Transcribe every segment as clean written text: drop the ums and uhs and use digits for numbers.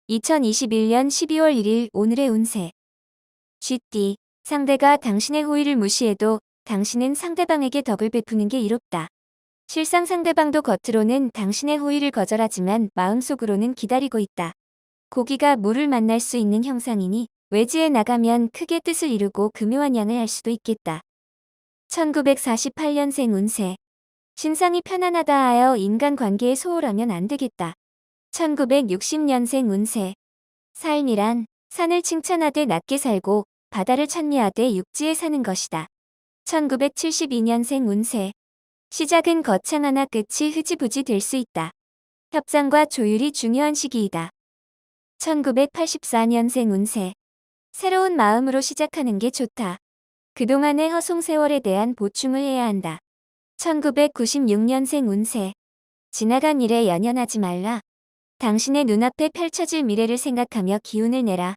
2021년 12월 1일 오늘의 운세. 쥐띠. 상대가 당신의 호의를 무시해도 당신은 상대방에게 덕을 베푸는 게 이롭다. 실상 상대방도 겉으로는 당신의 호의를 거절하지만 마음속으로는 기다리고 있다. 고기가 물을 만날 수 있는 형상이니 외지에 나가면 크게 뜻을 이루고 금요한 양을 할 수도 있겠다. 1948년생 운세. 신상이 편안하다 하여 인간관계에 소홀하면 안 되겠다. 1960년생 운세. 삶이란 산을 칭찬하되 낮게 살고 바다를 찬미하되 육지에 사는 것이다. 1972년생 운세. 시작은 거창하나 끝이 흐지부지 될 수 있다. 협상과 조율이 중요한 시기이다. 1984년생 운세. 새로운 마음으로 시작하는 게 좋다. 그동안의 허송세월에 대한 보충을 해야 한다. 1996년생 운세. 지나간 일에 연연하지 말라. 당신의 눈앞에 펼쳐질 미래를 생각하며 기운을 내라.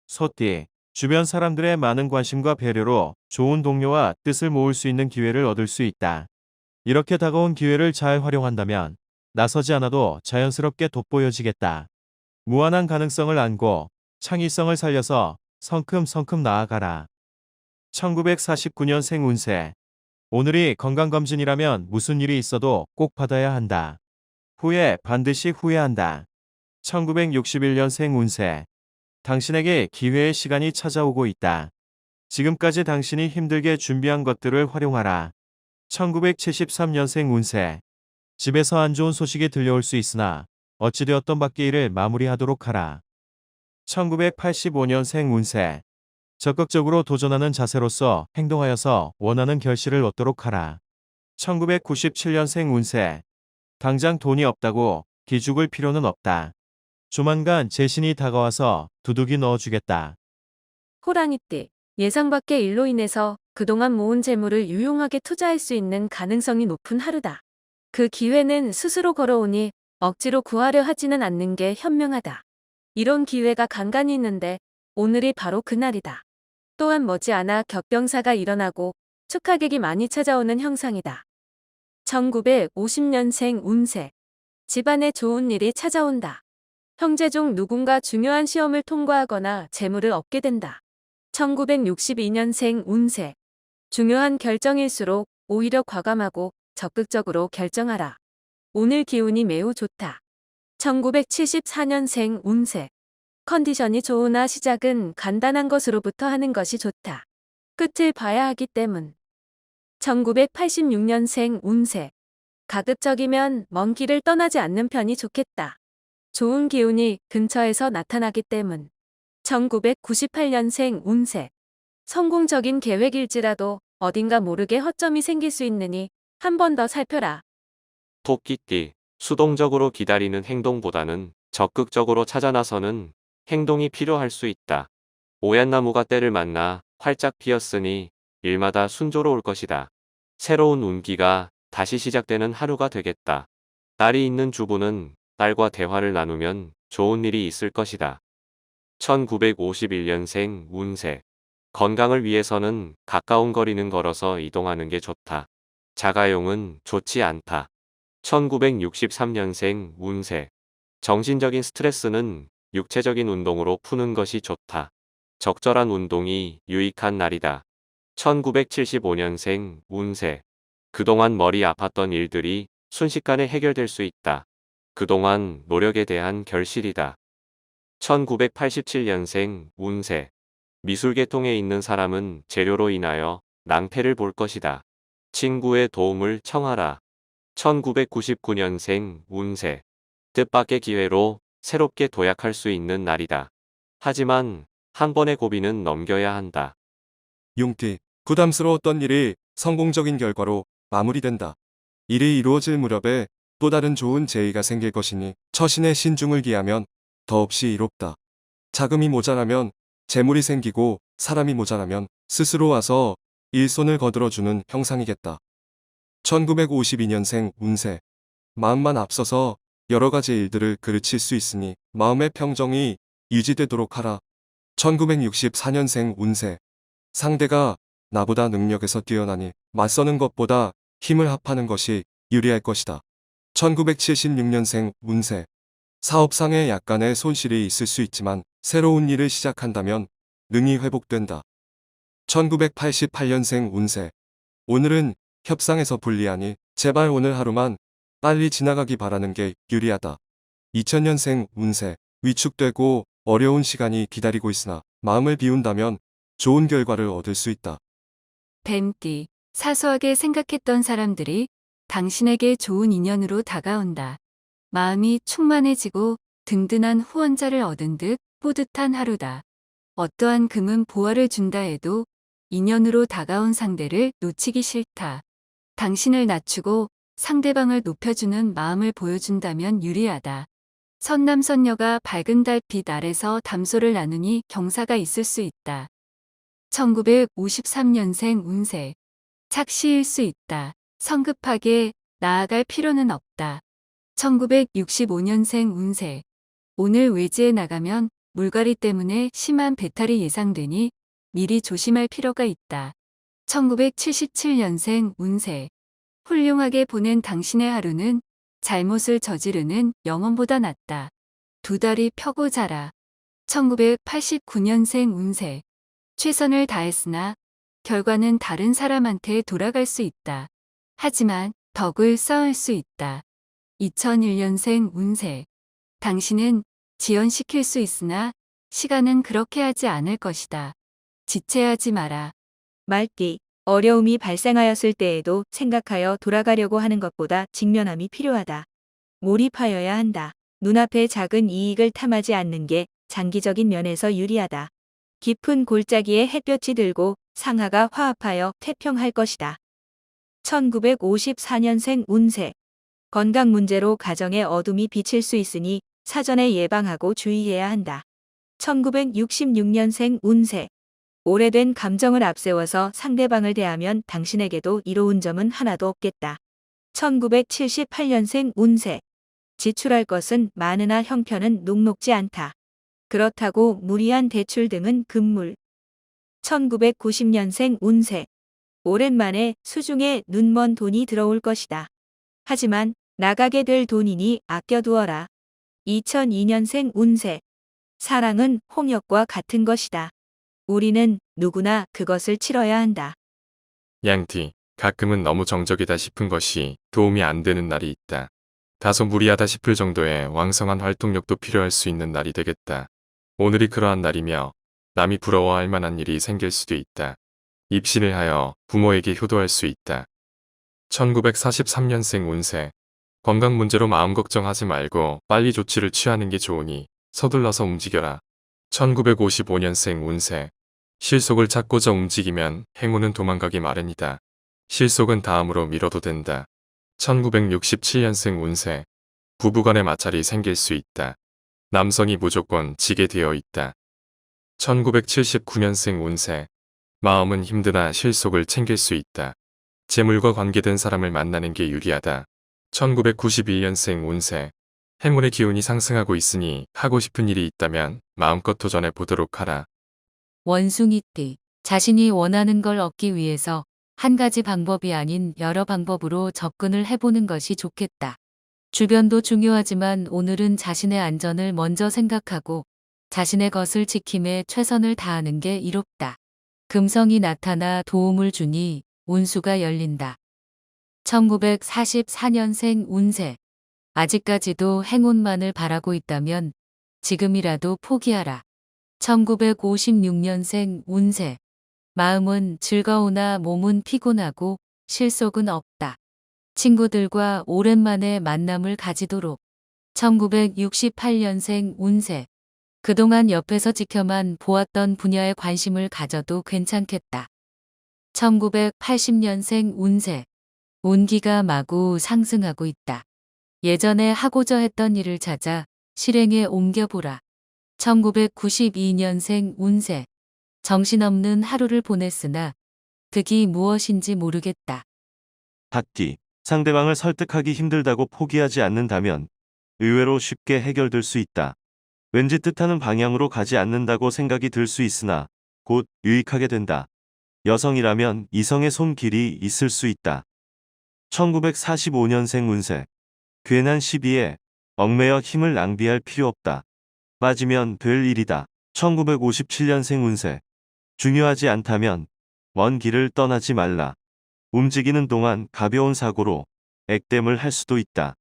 소띠, 주변 사람들의 많은 관심과 배려로 좋은 동료와 뜻을 모을 수 있는 기회를 얻을 수 있다. 이렇게 다가온 기회를 잘 활용한다면 나서지 않아도 자연스럽게 돋보여지겠다. 무한한 가능성을 안고 창의성을 살려서 성큼성큼 나아가라. 1949년생 운세. 오늘이 건강검진이라면 무슨 일이 있어도 꼭 받아야 한다. 후회 반드시 후회한다. 1961년생 운세. 당신에게 기회의 시간이 찾아오고 있다. 지금까지 당신이 힘들게 준비한 것들을 활용하라. 1973년생 운세. 집에서 안 좋은 소식이 들려올 수 있으나 어찌되었던 밖의 일을 마무리하도록 하라. 1985년생 운세. 적극적으로 도전하는 자세로서 행동하여서 원하는 결실을 얻도록 하라. 1997년생 운세. 당장 돈이 없다고 기죽을 필요는 없다. 조만간 재신이 다가와서 두둑이 넣어주겠다. 호랑이띠. 예상 밖의 일로 인해서 그동안 모은 재물을 유용하게 투자할 수 있는 가능성이 높은 하루다. 그 기회는 스스로 걸어오니 억지로 구하려 하지는 않는 게 현명하다. 이런 기회가 간간히 있는데 오늘이 바로 그날이다. 또한 머지않아 격병사가 일어나고 축하객이 많이 찾아오는 형상이다. 1950년생 운세. 집안에 좋은 일이 찾아온다. 형제 중 누군가 중요한 시험을 통과하거나 재물을 얻게 된다. 1962년생 운세. 중요한 결정일수록 오히려 과감하고 적극적으로 결정하라. 오늘 기운이 매우 좋다. 1974년생 운세. 컨디션이 좋으나 시작은 간단한 것으로부터 하는 것이 좋다. 끝을 봐야 하기 때문. 1986년생 운세. 가급적이면 먼 길을 떠나지 않는 편이 좋겠다. 좋은 기운이 근처에서 나타나기 때문. 1998년생 운세. 성공적인 계획일지라도 어딘가 모르게 허점이 생길 수 있으니 한 번 더 살펴라. 토끼띠, 수동적으로 기다리는 행동보다는 적극적으로 찾아 나서는 행동이 필요할 수 있다. 오얏나무가 때를 만나 활짝 피었으니 일마다 순조로울 것이다. 새로운 운기가 다시 시작되는 하루가 되겠다. 딸이 있는 주부는 딸과 대화를 나누면 좋은 일이 있을 것이다. 1951년생 운세. 건강을 위해서는 가까운 거리는 걸어서 이동하는 게 좋다. 자가용은 좋지 않다. 1963년생 운세. 정신적인 스트레스는 육체적인 운동으로 푸는 것이 좋다. 적절한 운동이 유익한 날이다. 1975년생 운세. 그동안 머리 아팠던 일들이 순식간에 해결될 수 있다. 그동안 노력에 대한 결실이다. 1987년생 운세. 미술계통에 있는 사람은 재료로 인하여 낭패를 볼 것이다. 친구의 도움을 청하라. 1999년생 운세. 뜻밖의 기회로 새롭게 도약할 수 있는 날이다. 하지만 한 번의 고비는 넘겨야 한다. 용띠, 부담스러웠던 일이 성공적인 결과로 마무리된다. 일이 이루어질 무렵에 또 다른 좋은 재의가 생길 것이니 처신에 신중을 기하면 더없이 이롭다. 자금이 모자라면 재물이 생기고 사람이 모자라면 스스로 와서 일손을 거들어주는 형상이겠다. 1952년생 운세. 마음만 앞서서 여러 가지 일들을 그르칠 수 있으니 마음의 평정이 유지되도록 하라. 1964년생 운세. 상대가 나보다 능력에서 뛰어나니 맞서는 것보다 힘을 합하는 것이 유리할 것이다. 1976년생 운세. 사업상에 약간의 손실이 있을 수 있지만 새로운 일을 시작한다면 능히 회복된다. 1988년생 운세. 오늘은 협상에서 불리하니 제발 오늘 하루만 빨리 지나가기 바라는 게 유리하다. 2000년생 운세. 위축되고 어려운 시간이 기다리고 있으나 마음을 비운다면 좋은 결과를 얻을 수 있다. 뱀띠, 사소하게 생각했던 사람들이 당신에게 좋은 인연으로 다가온다. 마음이 충만해지고 든든한 후원자를 얻은 듯 뿌듯한 하루다. 어떠한 금은 보화를 준다 해도 인연으로 다가온 상대를 놓치기 싫다. 당신을 낮추고 상대방을 높여주는 마음을 보여준다면 유리하다. 선남선녀가 밝은 달빛 아래서 담소를 나누니 경사가 있을 수 있다. 1953년생 운세. 착시일 수 있다. 성급하게 나아갈 필요는 없다. 1965년생 운세. 오늘 외지에 나가면 물갈이 때문에 심한 배탈이 예상되니 미리 조심할 필요가 있다. 1977년생 운세. 훌륭하게 보낸 당신의 하루는 잘못을 저지르는 영혼보다 낫다. 두 다리 펴고 자라. 1989년생 운세. 최선을 다했으나 결과는 다른 사람한테 돌아갈 수 있다. 하지만 덕을 쌓을 수 있다. 2001년생 운세. 당신은 지연시킬 수 있으나 시간은 그렇게 하지 않을 것이다. 지체하지 마라. 말띠, 어려움이 발생하였을 때에도 생각하여 돌아가려고 하는 것보다 직면함이 필요하다. 몰입하여야 한다. 눈앞의 작은 이익을 탐하지 않는 게 장기적인 면에서 유리하다. 깊은 골짜기에 햇볕이 들고 상하가 화합하여 태평할 것이다. 1954년생 운세. 건강 문제로 가정의 어둠이 비칠 수 있으니 사전에 예방하고 주의해야 한다. 1966년생 운세. 오래된 감정을 앞세워서 상대방을 대하면 당신에게도 이로운 점은 하나도 없겠다. 1978년생 운세. 지출할 것은 많으나 형편은 녹록지 않다. 그렇다고 무리한 대출 등은 금물. 1990년생 운세. 오랜만에 수중에 눈먼 돈이 들어올 것이다. 하지만 나가게 될 돈이니 아껴두어라. 2002년생 운세. 사랑은 홍역과 같은 것이다. 우리는 누구나 그것을 치러야 한다. 양띠, 가끔은 너무 정적이다 싶은 것이 도움이 안 되는 날이 있다. 다소 무리하다 싶을 정도의 왕성한 활동력도 필요할 수 있는 날이 되겠다. 오늘이 그러한 날이며 남이 부러워할 만한 일이 생길 수도 있다. 입신을 하여 부모에게 효도할 수 있다. 1943년생 운세. 건강 문제로 마음 걱정하지 말고 빨리 조치를 취하는 게 좋으니 서둘러서 움직여라. 1955년생 운세. 실속을 찾고자 움직이면 행운은 도망가기 마련이다. 실속은 다음으로 미뤄도 된다. 1967년생 운세. 부부간의 마찰이 생길 수 있다. 남성이 무조건 지게 되어 있다. 1979년생 운세. 마음은 힘드나 실속을 챙길 수 있다. 재물과 관계된 사람을 만나는 게 유리하다. 1991년생 운세. 행운의 기운이 상승하고 있으니 하고 싶은 일이 있다면 마음껏 도전해 보도록 하라. 원숭이띠, 자신이 원하는 걸 얻기 위해서 한 가지 방법이 아닌 여러 방법으로 접근을 해보는 것이 좋겠다. 주변도 중요하지만 오늘은 자신의 안전을 먼저 생각하고 자신의 것을 지킴에 최선을 다하는 게 이롭다. 금성이 나타나 도움을 주니 운수가 열린다. 1944년생 운세. 아직까지도 행운만을 바라고 있다면 지금이라도 포기하라. 1956년생 운세. 마음은 즐거우나 몸은 피곤하고 실속은 없다. 친구들과 오랜만에 만남을 가지도록. 1968년생 운세. 그동안 옆에서 지켜만 보았던 분야에 관심을 가져도 괜찮겠다. 1980년생 운세. 운기가 마구 상승하고 있다. 예전에 하고자 했던 일을 찾아 실행에 옮겨보라. 1992년생 운세. 정신없는 하루를 보냈으나 득이 무엇인지 모르겠다. 닭띠, 상대방을 설득하기 힘들다고 포기하지 않는다면 의외로 쉽게 해결될 수 있다. 왠지 뜻하는 방향으로 가지 않는다고 생각이 들 수 있으나 곧 유익하게 된다. 여성이라면 이성의 손길이 있을 수 있다. 1945년생 운세. 괜한 시비에 얽매여 힘을 낭비할 필요 없다. 빠지면 될 일이다. 1957년생 운세. 중요하지 않다면 먼 길을 떠나지 말라. 움직이는 동안 가벼운 사고로 액땜을 할 수도 있다.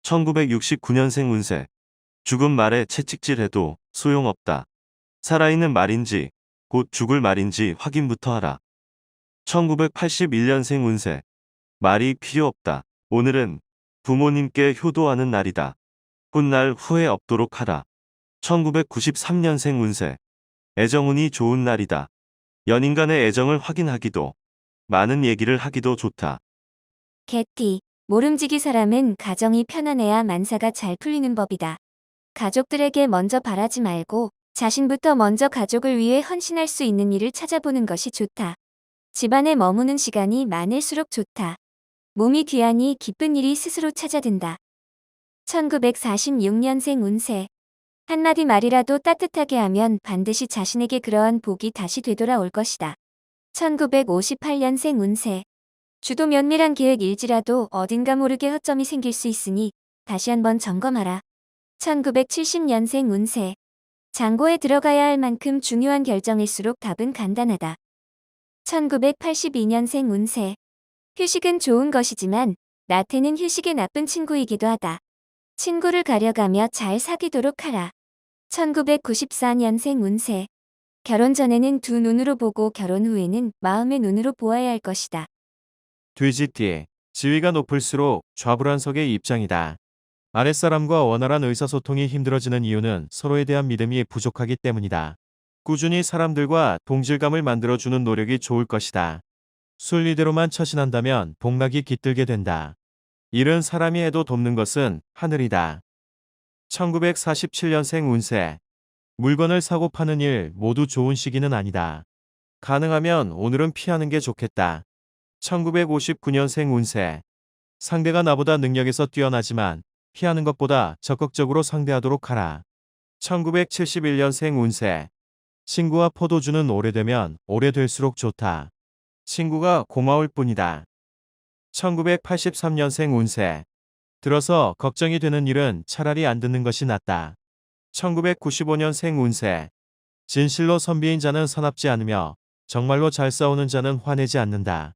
1969년생 운세. 죽은 말에 채찍질해도 소용없다. 살아있는 말인지 곧 죽을 말인지 확인부터 하라. 1981년생 운세. 말이 필요 없다. 오늘은 부모님께 효도하는 날이다. 훗날 후회 없도록 하라. 1993년생 운세. 애정운이 좋은 날이다. 연인 간의 애정을 확인하기도 많은 얘기를 하기도 좋다. 개띠, 모름지기 사람은 가정이 편안해야 만사가 잘 풀리는 법이다. 가족들에게 먼저 바라지 말고 자신부터 먼저 가족을 위해 헌신할 수 있는 일을 찾아보는 것이 좋다. 집안에 머무는 시간이 많을수록 좋다. 몸이 귀하니 기쁜 일이 스스로 찾아든다. 1946년생 운세. 한마디 말이라도 따뜻하게 하면 반드시 자신에게 그러한 복이 다시 되돌아올 것이다. 1958년생 운세. 주도 면밀한 계획일지라도 어딘가 모르게 허점이 생길 수 있으니 다시 한번 점검하라. 1970년생 운세. 장고에 들어가야 할 만큼 중요한 결정일수록 답은 간단하다. 1982년생 운세. 휴식은 좋은 것이지만 나태는 휴식의 나쁜 친구이기도 하다. 친구를 가려가며 잘 사귀도록 하라. 1994년생 운세. 결혼 전에는 두 눈으로 보고 결혼 후에는 마음의 눈으로 보아야 할 것이다. 돼지띠. 지위가 높을수록 좌불안석의 입장이다. 아랫사람과 원활한 의사소통이 힘들어지는 이유는 서로에 대한 믿음이 부족하기 때문이다. 꾸준히 사람들과 동질감을 만들어주는 노력이 좋을 것이다. 순리대로만 처신한다면 복락이 깃들게 된다. 일은 사람이 해도 돕는 것은 하늘이다. 1947년생 운세. 물건을 사고 파는 일 모두 좋은 시기는 아니다. 가능하면 오늘은 피하는 게 좋겠다. 1959년생 운세. 상대가 나보다 능력에서 뛰어나지만 피하는 것보다 적극적으로 상대하도록 하라. 1971년생 운세. 친구와 포도주는 오래되면 오래될수록 좋다. 친구가 고마울 뿐이다. 1983년생 운세. 들어서 걱정이 되는 일은 차라리 안 듣는 것이 낫다. 1995년생 운세. 진실로 선비인 자는 서납지 않으며 정말로 잘 싸우는 자는 화내지 않는다.